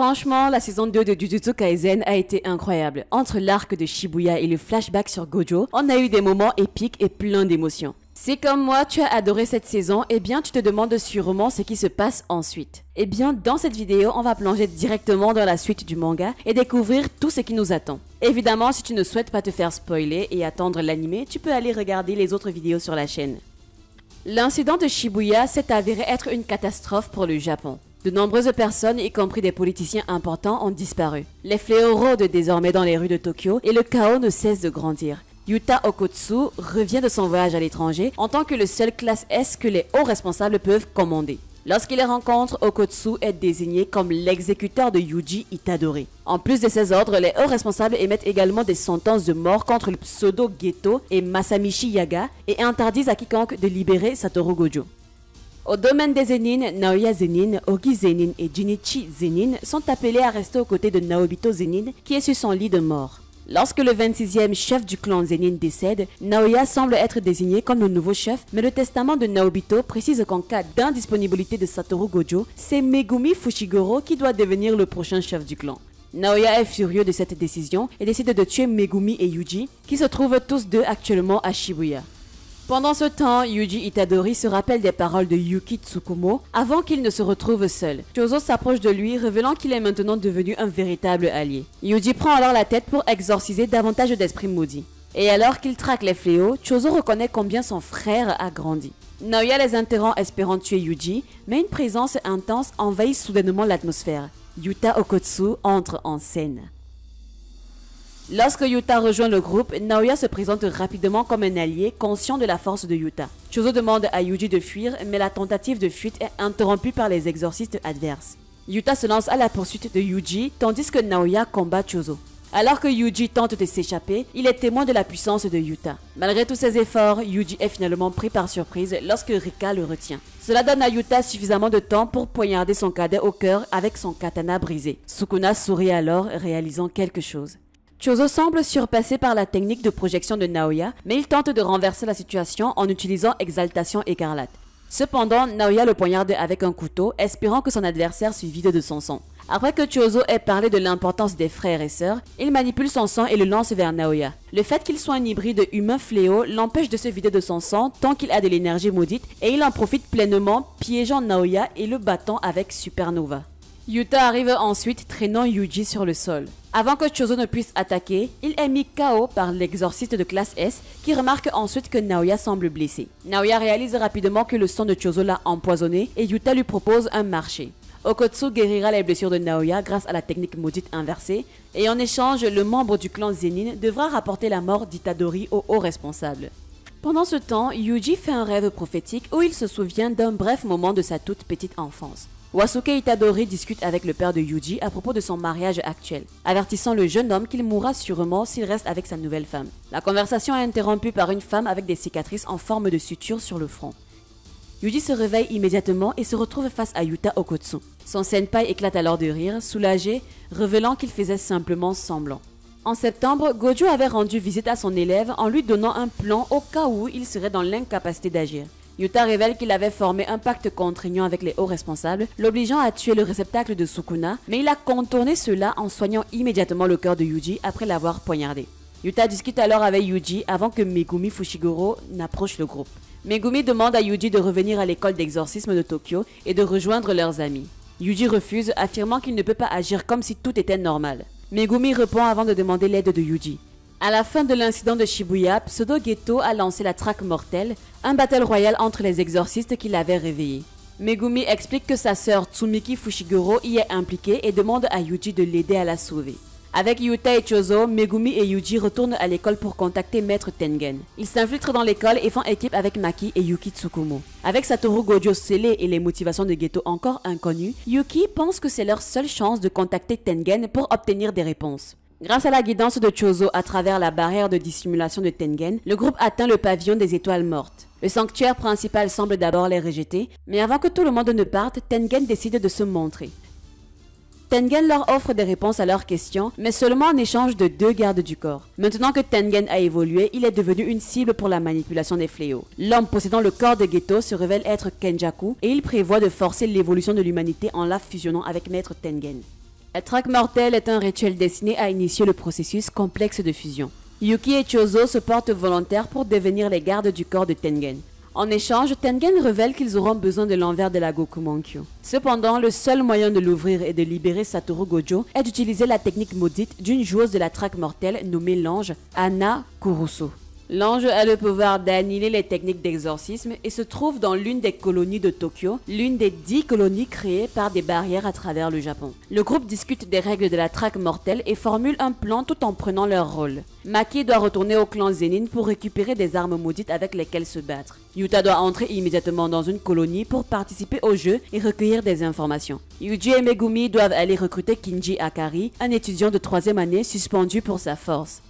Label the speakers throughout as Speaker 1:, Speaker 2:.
Speaker 1: Franchement, la saison 2 de Jujutsu Kaisen a été incroyable. Entre l'arc de Shibuya et le flashback sur Gojo, on a eu des moments épiques et plein d'émotions. Si comme moi tu as adoré cette saison, eh bien tu te demandes sûrement ce qui se passe ensuite. Eh bien dans cette vidéo, on va plonger directement dans la suite du manga et découvrir tout ce qui nous attend. Évidemment, si tu ne souhaites pas te faire spoiler et attendre l'anime, tu peux aller regarder les autres vidéos sur la chaîne. L'incident de Shibuya s'est avéré être une catastrophe pour le Japon. De nombreuses personnes, y compris des politiciens importants, ont disparu. Les fléaux rôdent désormais dans les rues de Tokyo et le chaos ne cesse de grandir. Yuta Okotsu revient de son voyage à l'étranger en tant que le seul classe S que les hauts responsables peuvent commander. Lorsqu'il les rencontre, Okotsu est désigné comme l'exécuteur de Yuji Itadori. En plus de ces ordres, les hauts responsables émettent également des sentences de mort contre le pseudo Geto et Masamichi Yaga et interdisent à quiconque de libérer Satoru Gojo. Au domaine des Zenin, Naoya Zenin, Ogi Zenin et Jinichi Zenin sont appelés à rester aux côtés de Naobito Zenin qui est sur son lit de mort. Lorsque le 26e chef du clan Zenin décède, Naoya semble être désigné comme le nouveau chef, mais le testament de Naobito précise qu'en cas d'indisponibilité de Satoru Gojo, c'est Megumi Fushiguro qui doit devenir le prochain chef du clan. Naoya est furieux de cette décision et décide de tuer Megumi et Yuji, qui se trouvent tous deux actuellement à Shibuya. Pendant ce temps, Yuji Itadori se rappelle des paroles de Yuki Tsukumo avant qu'il ne se retrouve seul. Chozo s'approche de lui, révélant qu'il est maintenant devenu un véritable allié. Yuji prend alors la tête pour exorciser davantage d'esprits maudits. Et alors qu'il traque les fléaux, Chozo reconnaît combien son frère a grandi. Naoya les interrompt espérant tuer Yuji, mais une présence intense envahit soudainement l'atmosphère. Yuta Okotsu entre en scène. Lorsque Yuta rejoint le groupe, Naoya se présente rapidement comme un allié conscient de la force de Yuta. Chozo demande à Yuji de fuir, mais la tentative de fuite est interrompue par les exorcistes adverses. Yuta se lance à la poursuite de Yuji, tandis que Naoya combat Chozo. Alors que Yuji tente de s'échapper, il est témoin de la puissance de Yuta. Malgré tous ses efforts, Yuji est finalement pris par surprise lorsque Rika le retient. Cela donne à Yuta suffisamment de temps pour poignarder son cadet au cœur avec son katana brisé. Sukuna sourit alors, réalisant quelque chose. Chozo semble surpassé par la technique de projection de Naoya, mais il tente de renverser la situation en utilisant Exaltation écarlate. Cependant, Naoya le poignarde avec un couteau, espérant que son adversaire se vide de son sang. Après que Chozo ait parlé de l'importance des frères et sœurs, il manipule son sang et le lance vers Naoya. Le fait qu'il soit un hybride humain fléau l'empêche de se vider de son sang tant qu'il a de l'énergie maudite et il en profite pleinement, piégeant Naoya et le battant avec Supernova. Yuta arrive ensuite traînant Yuji sur le sol. Avant que Chozo ne puisse attaquer, il est mis KO par l'exorciste de classe S qui remarque ensuite que Naoya semble blessé. Naoya réalise rapidement que le sang de Chozo l'a empoisonné et Yuta lui propose un marché. Okotsu guérira les blessures de Naoya grâce à la technique maudite inversée et en échange, le membre du clan Zenin devra rapporter la mort d'Itadori au haut responsable. Pendant ce temps, Yuji fait un rêve prophétique où il se souvient d'un bref moment de sa toute petite enfance. Wasuke Itadori discute avec le père de Yuji à propos de son mariage actuel, avertissant le jeune homme qu'il mourra sûrement s'il reste avec sa nouvelle femme. La conversation est interrompue par une femme avec des cicatrices en forme de suture sur le front. Yuji se réveille immédiatement et se retrouve face à Yuta Okotsu. Son senpai éclate alors de rire, soulagé, révélant qu'il faisait simplement semblant. En septembre, Gojo avait rendu visite à son élève en lui donnant un plan au cas où il serait dans l'incapacité d'agir. Yuta révèle qu'il avait formé un pacte contraignant avec les hauts responsables, l'obligeant à tuer le réceptacle de Sukuna, mais il a contourné cela en soignant immédiatement le cœur de Yuji après l'avoir poignardé. Yuta discute alors avec Yuji avant que Megumi Fushiguro n'approche le groupe. Megumi demande à Yuji de revenir à l'école d'exorcisme de Tokyo et de rejoindre leurs amis. Yuji refuse, affirmant qu'il ne peut pas agir comme si tout était normal. Megumi répond avant de demander l'aide de Yuji. À la fin de l'incident de Shibuya, Pseudo Geto a lancé la traque mortelle, un battle royal entre les exorcistes qui l'avaient réveillé. Megumi explique que sa sœur Tsumiki Fushiguro y est impliquée et demande à Yuji de l'aider à la sauver. Avec Yuta et Chozo, Megumi et Yuji retournent à l'école pour contacter Maître Tengen. Ils s'infiltrent dans l'école et font équipe avec Maki et Yuki Tsukumo. Avec Satoru Gojo scellé et les motivations de Geto encore inconnues, Yuki pense que c'est leur seule chance de contacter Tengen pour obtenir des réponses. Grâce à la guidance de Chozo à travers la barrière de dissimulation de Tengen, le groupe atteint le pavillon des étoiles mortes. Le sanctuaire principal semble d'abord les rejeter, mais avant que tout le monde ne parte, Tengen décide de se montrer. Tengen leur offre des réponses à leurs questions, mais seulement en échange de 2 gardes du corps. Maintenant que Tengen a évolué, il est devenu une cible pour la manipulation des fléaux. L'homme possédant le corps de Geto se révèle être Kenjaku et il prévoit de forcer l'évolution de l'humanité en la fusionnant avec Maître Tengen. La traque mortelle est un rituel destiné à initier le processus complexe de fusion. Yuki et Chozo se portent volontaires pour devenir les gardes du corps de Tengen. En échange, Tengen révèle qu'ils auront besoin de l'envers de la Gokumankyo. Cependant, le seul moyen de l'ouvrir et de libérer Satoru Gojo est d'utiliser la technique maudite d'une joueuse de la traque mortelle nommée l'ange Ana Kuruso. L'ange a le pouvoir d'annihiler les techniques d'exorcisme et se trouve dans l'une des colonies de Tokyo, l'une des 10 colonies créées par des barrières à travers le Japon. Le groupe discute des règles de la traque mortelle et formule un plan tout en prenant leur rôle. Maki doit retourner au clan Zenin pour récupérer des armes maudites avec lesquelles se battre. Yuta doit entrer immédiatement dans une colonie pour participer au jeu et recueillir des informations. Yuji et Megumi doivent aller recruter Kinji Akari, un étudiant de 3e année suspendu pour sa force.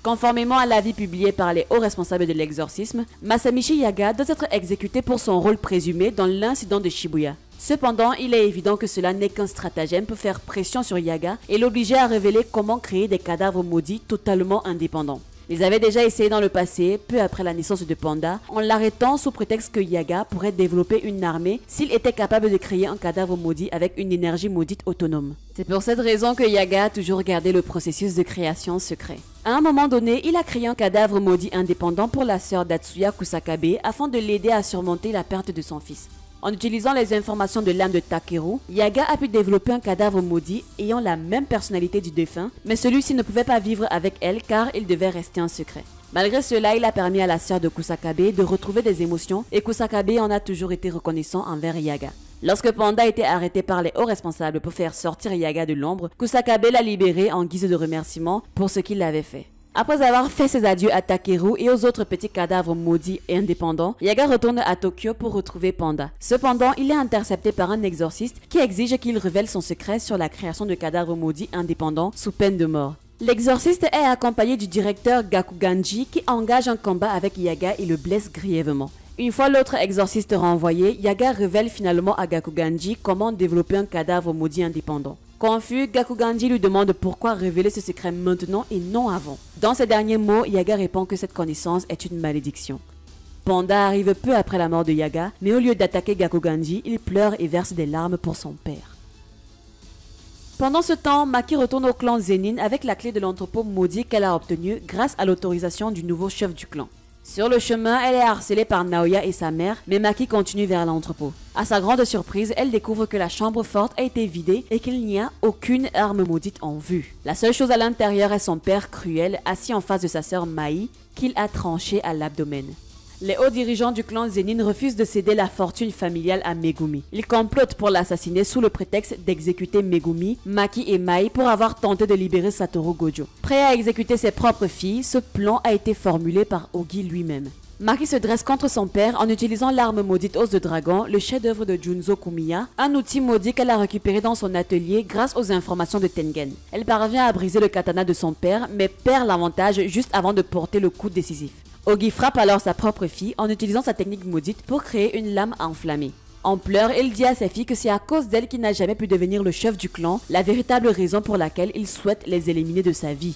Speaker 1: Conformément à l'avis publié par les hauts responsables de l'exorcisme, Masamichi Yaga doit être exécuté pour son rôle présumé dans l'incident de Shibuya. Cependant, il est évident que cela n'est qu'un stratagème pour faire pression sur Yaga et l'obliger à révéler comment créer des cadavres maudits totalement indépendants. Ils avaient déjà essayé dans le passé, peu après la naissance de Panda, en l'arrêtant sous prétexte que Yaga pourrait développer une armée s'il était capable de créer un cadavre maudit avec une énergie maudite autonome. C'est pour cette raison que Yaga a toujours gardé le processus de création secret. À un moment donné, il a créé un cadavre maudit indépendant pour la sœur d'Atsuya Kusakabe afin de l'aider à surmonter la perte de son fils. En utilisant les informations de l'âme de Takeru, Yaga a pu développer un cadavre maudit ayant la même personnalité du défunt, mais celui-ci ne pouvait pas vivre avec elle car il devait rester un secret. Malgré cela, il a permis à la sœur de Kusakabe de retrouver des émotions et Kusakabe en a toujours été reconnaissant envers Yaga. Lorsque Panda a été arrêté par les hauts responsables pour faire sortir Yaga de l'ombre, Kusakabe l'a libéré en guise de remerciement pour ce qu'il avait fait. Après avoir fait ses adieux à Takeru et aux autres petits cadavres maudits et indépendants, Yaga retourne à Tokyo pour retrouver Panda. Cependant, il est intercepté par un exorciste qui exige qu'il révèle son secret sur la création de cadavres maudits indépendants sous peine de mort. L'exorciste est accompagné du directeur Gakuganji qui engage un combat avec Yaga et le blesse grièvement. Une fois l'autre exorciste renvoyé, Yaga révèle finalement à Gakuganji comment développer un cadavre maudit indépendant. Confus, Gakuganji lui demande pourquoi révéler ce secret maintenant et non avant. Dans ses derniers mots, Yaga répond que cette connaissance est une malédiction. Panda arrive peu après la mort de Yaga, mais au lieu d'attaquer Gakuganji, il pleure et verse des larmes pour son père. Pendant ce temps, Maki retourne au clan Zenin avec la clé de l'entrepôt maudit qu'elle a obtenu grâce à l'autorisation du nouveau chef du clan. Sur le chemin, elle est harcelée par Naoya et sa mère, mais Maki continue vers l'entrepôt. À sa grande surprise, elle découvre que la chambre forte a été vidée et qu'il n'y a aucune arme maudite en vue. La seule chose à l'intérieur est son père cruel, assis en face de sa sœur Mai, qu'il a tranché à l'abdomen. Les hauts dirigeants du clan Zenin refusent de céder la fortune familiale à Megumi. Ils complotent pour l'assassiner sous le prétexte d'exécuter Megumi, Maki et Mai pour avoir tenté de libérer Satoru Gojo. Prêt à exécuter ses propres filles, ce plan a été formulé par Ogi lui-même. Maki se dresse contre son père en utilisant l'arme maudite os de dragon, le chef-d'œuvre de Junzo Kumiya, un outil maudit qu'elle a récupéré dans son atelier grâce aux informations de Tengen. Elle parvient à briser le katana de son père, mais perd l'avantage juste avant de porter le coup décisif. Ogi frappe alors sa propre fille en utilisant sa technique maudite pour créer une lame enflammée. En pleurs, il dit à sa fille que c'est à cause d'elle qu'il n'a jamais pu devenir le chef du clan, la véritable raison pour laquelle il souhaite les éliminer de sa vie.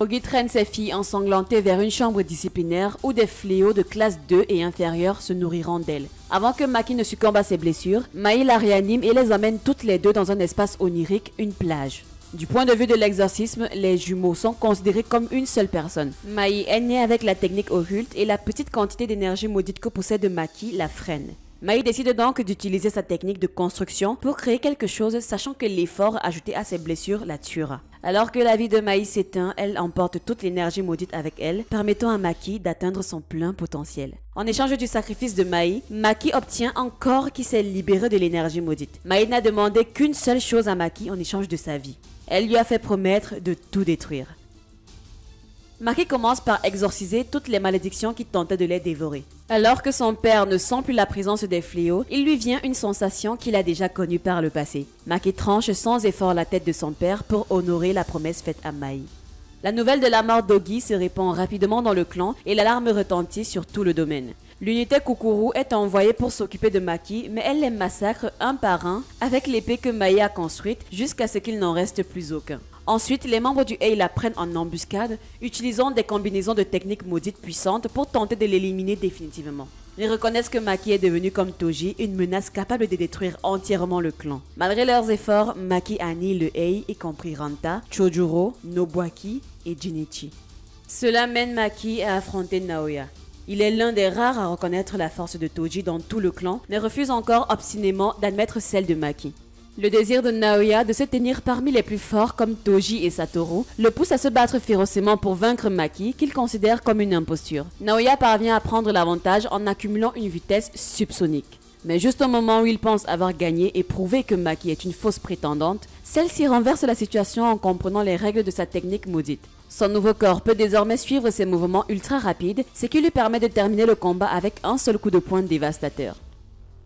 Speaker 1: Ogi traîne ses filles ensanglantées vers une chambre disciplinaire où des fléaux de classe 2 et inférieure se nourriront d'elle. Avant que Maki ne succombe à ses blessures, Mai la réanime et les emmène toutes les deux dans un espace onirique, une plage. Du point de vue de l'exorcisme, les jumeaux sont considérés comme une seule personne. Mai est née avec la technique occulte et la petite quantité d'énergie maudite que possède Maki la freine. Mai décide donc d'utiliser sa technique de construction pour créer quelque chose, sachant que l'effort ajouté à ses blessures la tuera. Alors que la vie de Mai s'éteint, elle emporte toute l'énergie maudite avec elle, permettant à Maki d'atteindre son plein potentiel. En échange du sacrifice de Mai, Maki obtient un corps qui s'est libéré de l'énergie maudite. Mai n'a demandé qu'une seule chose à Maki en échange de sa vie. Elle lui a fait promettre de tout détruire. Maki commence par exorciser toutes les malédictions qui tentaient de les dévorer. Alors que son père ne sent plus la présence des fléaux, il lui vient une sensation qu'il a déjà connue par le passé. Maki tranche sans effort la tête de son père pour honorer la promesse faite à Mai. La nouvelle de la mort d'Ogi se répand rapidement dans le clan et l'alarme retentit sur tout le domaine. L'unité Kukuru est envoyée pour s'occuper de Maki, mais elle les massacre un par un avec l'épée que Mai a construite jusqu'à ce qu'il n'en reste plus aucun. Ensuite, les membres du Hei la prennent en embuscade, utilisant des combinaisons de techniques maudites puissantes pour tenter de l'éliminer définitivement. Ils reconnaissent que Maki est devenu comme Toji, une menace capable de détruire entièrement le clan. Malgré leurs efforts, Maki annihile le Ei, y compris Ranta, Chojuro, Nobuaki et Jinichi. Cela mène Maki à affronter Naoya. Il est l'un des rares à reconnaître la force de Toji dans tout le clan, mais refuse encore obstinément d'admettre celle de Maki. Le désir de Naoya de se tenir parmi les plus forts comme Toji et Satoru le pousse à se battre férocement pour vaincre Maki qu'il considère comme une imposture. Naoya parvient à prendre l'avantage en accumulant une vitesse subsonique. Mais juste au moment où il pense avoir gagné et prouvé que Maki est une fausse prétendante, celle-ci renverse la situation en comprenant les règles de sa technique maudite. Son nouveau corps peut désormais suivre ses mouvements ultra rapides, ce qui lui permet de terminer le combat avec un seul coup de poing dévastateur.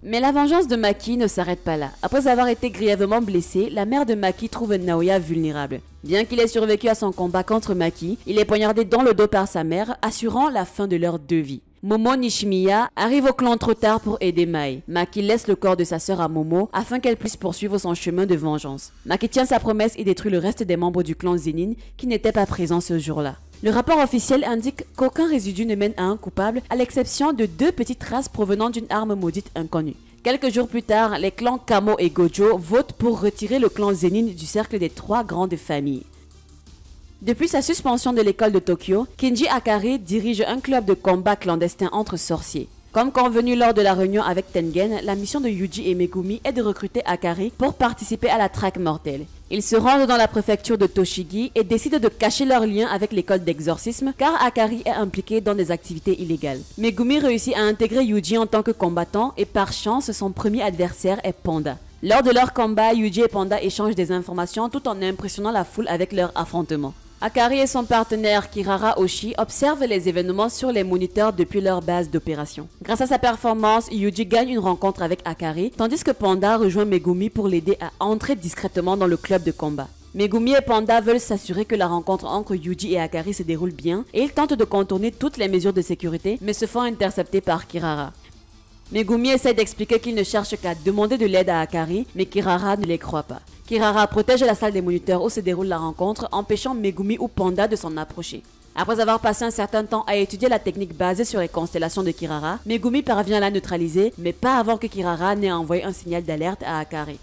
Speaker 1: Mais la vengeance de Maki ne s'arrête pas là. Après avoir été grièvement blessé, la mère de Maki trouve Naoya vulnérable. Bien qu'il ait survécu à son combat contre Maki, il est poignardé dans le dos par sa mère, assurant la fin de leurs deux vies. Momo Nishimiya arrive au clan trop tard pour aider Mai. Maki laisse le corps de sa sœur à Momo afin qu'elle puisse poursuivre son chemin de vengeance. Maki tient sa promesse et détruit le reste des membres du clan Zenin qui n'étaient pas présents ce jour-là. Le rapport officiel indique qu'aucun résidu ne mène à un coupable, à l'exception de 2 petites traces provenant d'une arme maudite inconnue. Quelques jours plus tard, les clans Kamo et Gojo votent pour retirer le clan Zenin du cercle des 3 grandes familles. Depuis sa suspension de l'école de Tokyo, Kenji Akari dirige un club de combat clandestin entre sorciers. Comme convenu lors de la réunion avec Tengen, la mission de Yuji et Megumi est de recruter Akari pour participer à la traque mortelle. Ils se rendent dans la préfecture de Toshigi et décident de cacher leur lien avec l'école d'exorcisme car Akari est impliqué dans des activités illégales. Megumi réussit à intégrer Yuji en tant que combattant et par chance, son premier adversaire est Panda. Lors de leur combat, Yuji et Panda échangent des informations tout en impressionnant la foule avec leur affrontement. Akari et son partenaire Kirara Oshi observent les événements sur les moniteurs depuis leur base d'opération. Grâce à sa performance, Yuji gagne une rencontre avec Akari, tandis que Panda rejoint Megumi pour l'aider à entrer discrètement dans le club de combat. Megumi et Panda veulent s'assurer que la rencontre entre Yuji et Akari se déroule bien et ils tentent de contourner toutes les mesures de sécurité mais se font intercepter par Kirara. Megumi essaie d'expliquer qu'il ne cherche qu'à demander de l'aide à Akari, mais Kirara ne les croit pas. Kirara protège la salle des moniteurs où se déroule la rencontre, empêchant Megumi ou Panda de s'en approcher. Après avoir passé un certain temps à étudier la technique basée sur les constellations de Kirara, Megumi parvient à la neutraliser, mais pas avant que Kirara n'ait envoyé un signal d'alerte à Akari.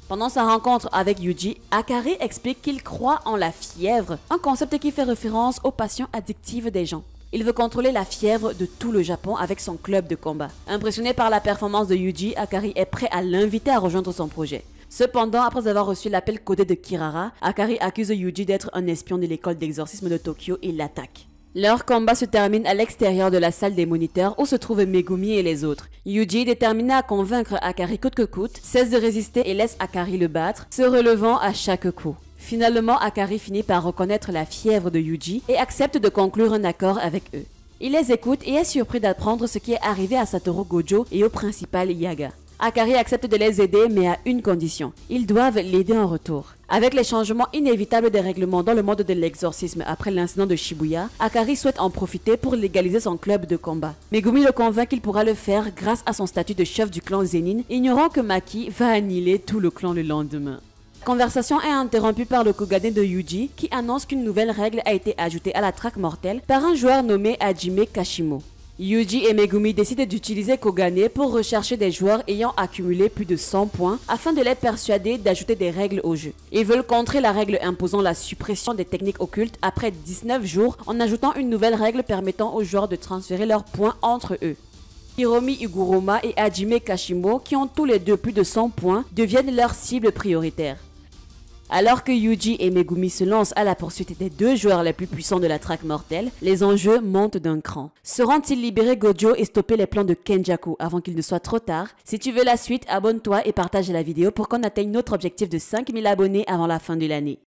Speaker 1: Pendant sa rencontre avec Yuji, Akari explique qu'il croit en la fièvre, un concept qui fait référence aux passions addictives des gens. Il veut contrôler la fièvre de tout le Japon avec son club de combat. Impressionné par la performance de Yuji, Akari est prêt à l'inviter à rejoindre son projet. Cependant, après avoir reçu l'appel codé de Kirara, Akari accuse Yuji d'être un espion de l'école d'exorcisme de Tokyo et l'attaque. Leur combat se termine à l'extérieur de la salle des moniteurs où se trouvent Megumi et les autres. Yuji, déterminé à convaincre Akari coûte que coûte, cesse de résister et laisse Akari le battre, se relevant à chaque coup. Finalement, Akari finit par reconnaître la fièvre de Yuji et accepte de conclure un accord avec eux. Il les écoute et est surpris d'apprendre ce qui est arrivé à Satoru Gojo et au principal Yaga. Akari accepte de les aider mais à une condition, ils doivent l'aider en retour. Avec les changements inévitables des règlements dans le monde de l'exorcisme après l'incident de Shibuya, Akari souhaite en profiter pour légaliser son club de combat. Megumi le convainc qu'il pourra le faire grâce à son statut de chef du clan Zenin, ignorant que Maki va annihiler tout le clan le lendemain. La conversation est interrompue par le Kogane de Yuji qui annonce qu'une nouvelle règle a été ajoutée à la traque mortelle par un joueur nommé Hajime Kashimo. Yuji et Megumi décident d'utiliser Kogane pour rechercher des joueurs ayant accumulé plus de 100 points afin de les persuader d'ajouter des règles au jeu. Ils veulent contrer la règle imposant la suppression des techniques occultes après 19 jours en ajoutant une nouvelle règle permettant aux joueurs de transférer leurs points entre eux. Hiromi Iguruma et Hajime Kashimo, qui ont tous les deux plus de 100 points, deviennent leur cible prioritaire. Alors que Yuji et Megumi se lancent à la poursuite des 2 joueurs les plus puissants de la traque mortelle, les enjeux montent d'un cran. Sauront-ils libérer Gojo et stopper les plans de Kenjaku avant qu'il ne soit trop tard? Si tu veux la suite, abonne-toi et partage la vidéo pour qu'on atteigne notre objectif de 5000 abonnés avant la fin de l'année.